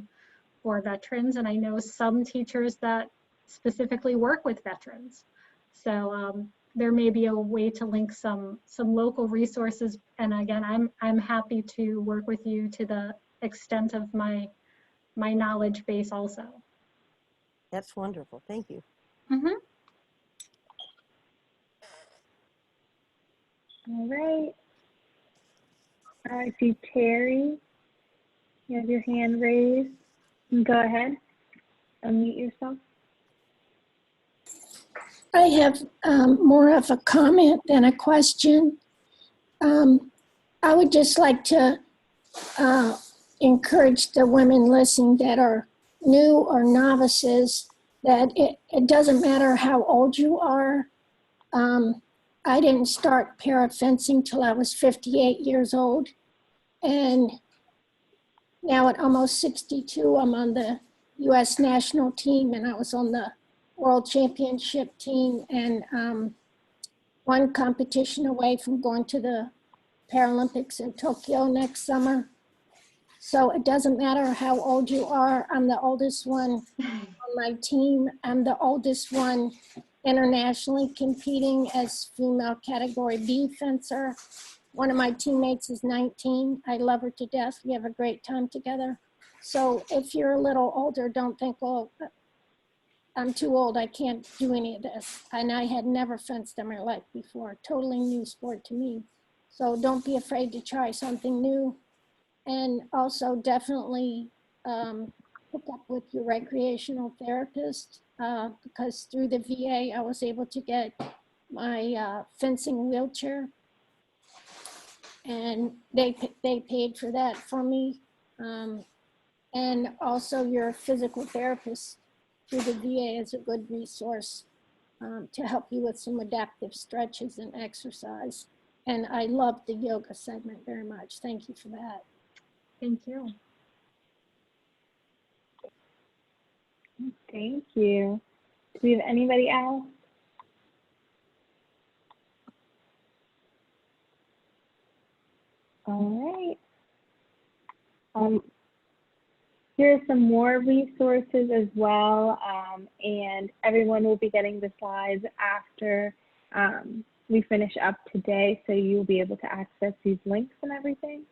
for veterans. And I know some teachers that specifically work with veterans. So there may be a way to link some local resources. And again, I'm happy to work with you to the extent of my knowledge base also. That's wonderful. Thank you. Mm-hmm. All right. I see Terry. You have your hand raised. Go ahead. Unmute yourself. I have more of a comment than a question. I would just like to encourage the women listening that are new or novices that it doesn't matter how old you are. I didn't start para fencing till I was 58 years old. And now at almost 62, I'm on the US national team, and I was on the world championship team, and one competition away from going to the Paralympics in Tokyo next summer. So it doesn't matter how old you are. I'm the oldest one on my team. I'm the oldest one internationally competing as female category B fencer. One of my teammates is 19. I love her to death. We have a great time together. So if you're a little older, don't think, oh, I'm too old, I can't do any of this. And I had never fenced in my life before, totally new sport to me. So don't be afraid to try something new. And also definitely hook up with your recreational therapist because through the VA, I was able to get my fencing wheelchair, and they paid for that for me. And also your physical therapist through the VA is a good resource to help you with some adaptive stretches and exercise. And I love the yoga segment very much. Thank you for that. Thank you. Thank you. Do we have anybody else? All right. Here are some more resources as well, and everyone will be getting the slides after we finish up today, so you'll be able to access these links and everything.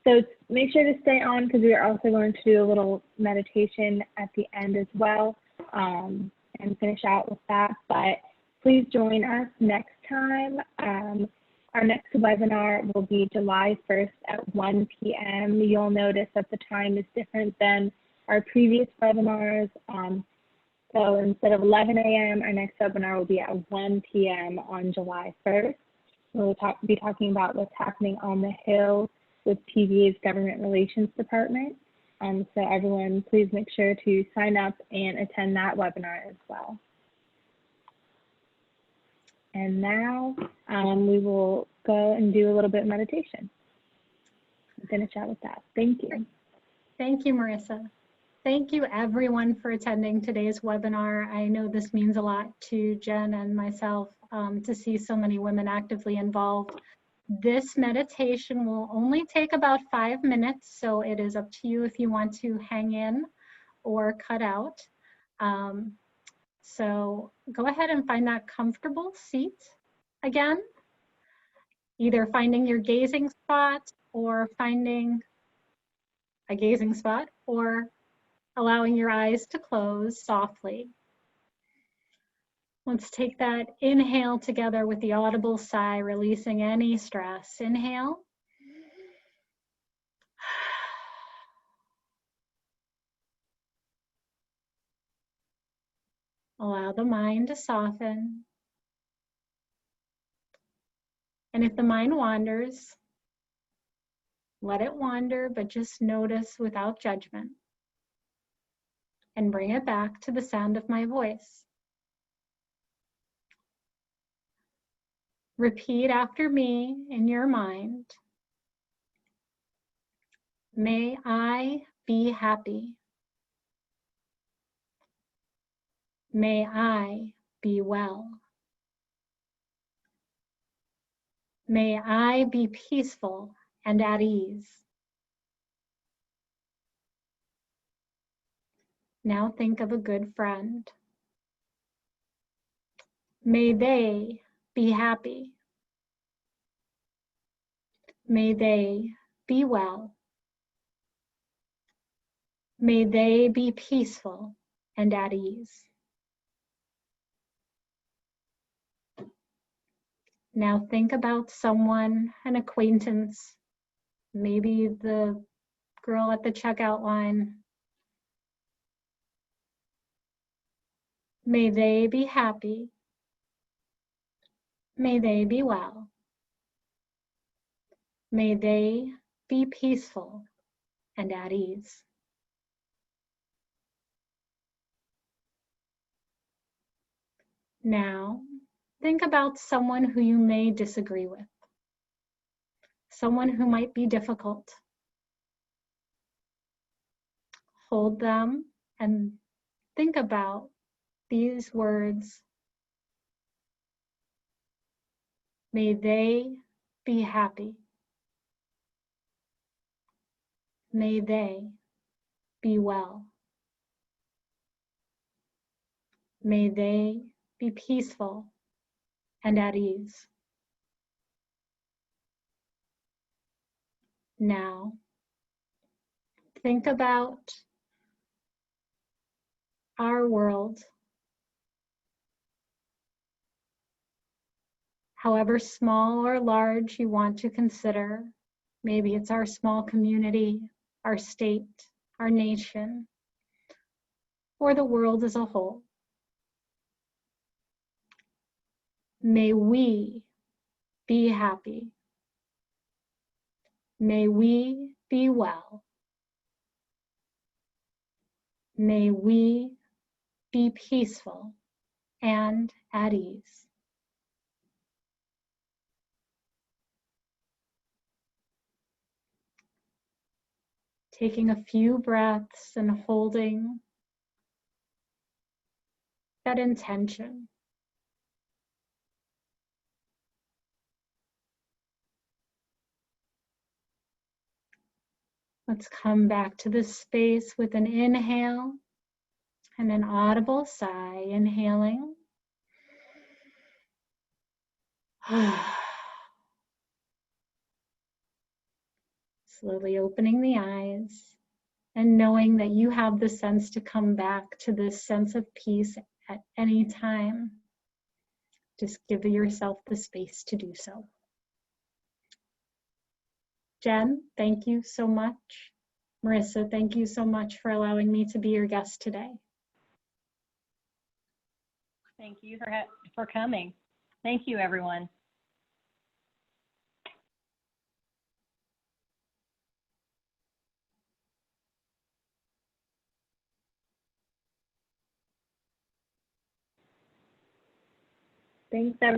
So make sure to stay on because we are also going to do a little meditation at the end as well and finish out with that. But please join us next time. Our next webinar will be July 1st at 1 p.m. You'll notice that the time is different than our previous webinars. So instead of 11 a.m., our next webinar will be at 1 p.m. on July 1st. We'll be talking about what's happening on the Hill with PVA's Government Relations Department. So everyone, please make sure to sign up and attend that webinar as well. And now we will go and do a little bit of meditation. finish out with that. Thank you. Thank you, Marissa. Thank you everyone for attending today's webinar. I know this means a lot to Jen and myself to see so many women actively involved. This meditation will only take about 5 minutes, so it is up to you if you want to hang in or cut out. So go ahead and find that comfortable seat again, either finding your gazing spot or finding a gazing spot or allowing your eyes to close softly. Let's take that inhale together with the audible sigh, releasing any stress. Inhale. Allow the mind to soften. And if the mind wanders, let it wander, but just notice without judgment. And bring it back to the sound of my voice. Repeat after me in your mind. May I be happy. May I be well. May I be peaceful and at ease. Now think of a good friend. May they be happy. May they be well. May they be peaceful and at ease. Now think about someone, an acquaintance, maybe the girl at the checkout line. May they be happy. May they be well. May they be peaceful and at ease. Now, think about someone who you may disagree with, someone who might be difficult. Hold them and think about these words. May they be happy. May they be well. May they be peaceful and at ease. Now, think about our world, however small or large you want to consider. Maybe it's our small community, our state, our nation, or the world as a whole. May we be happy. May we be well. May we be peaceful and at ease. Taking a few breaths and holding that intention. Let's come back to this space with an inhale and an audible sigh. Inhaling. Slowly opening the eyes and knowing that you have the sense to come back to this sense of peace at any time. Just give yourself the space to do so. Jen, thank you so much. Marissa, thank you so much for allowing me to be your guest today. Thank you for coming. Thank you, everyone. Thanks, everyone.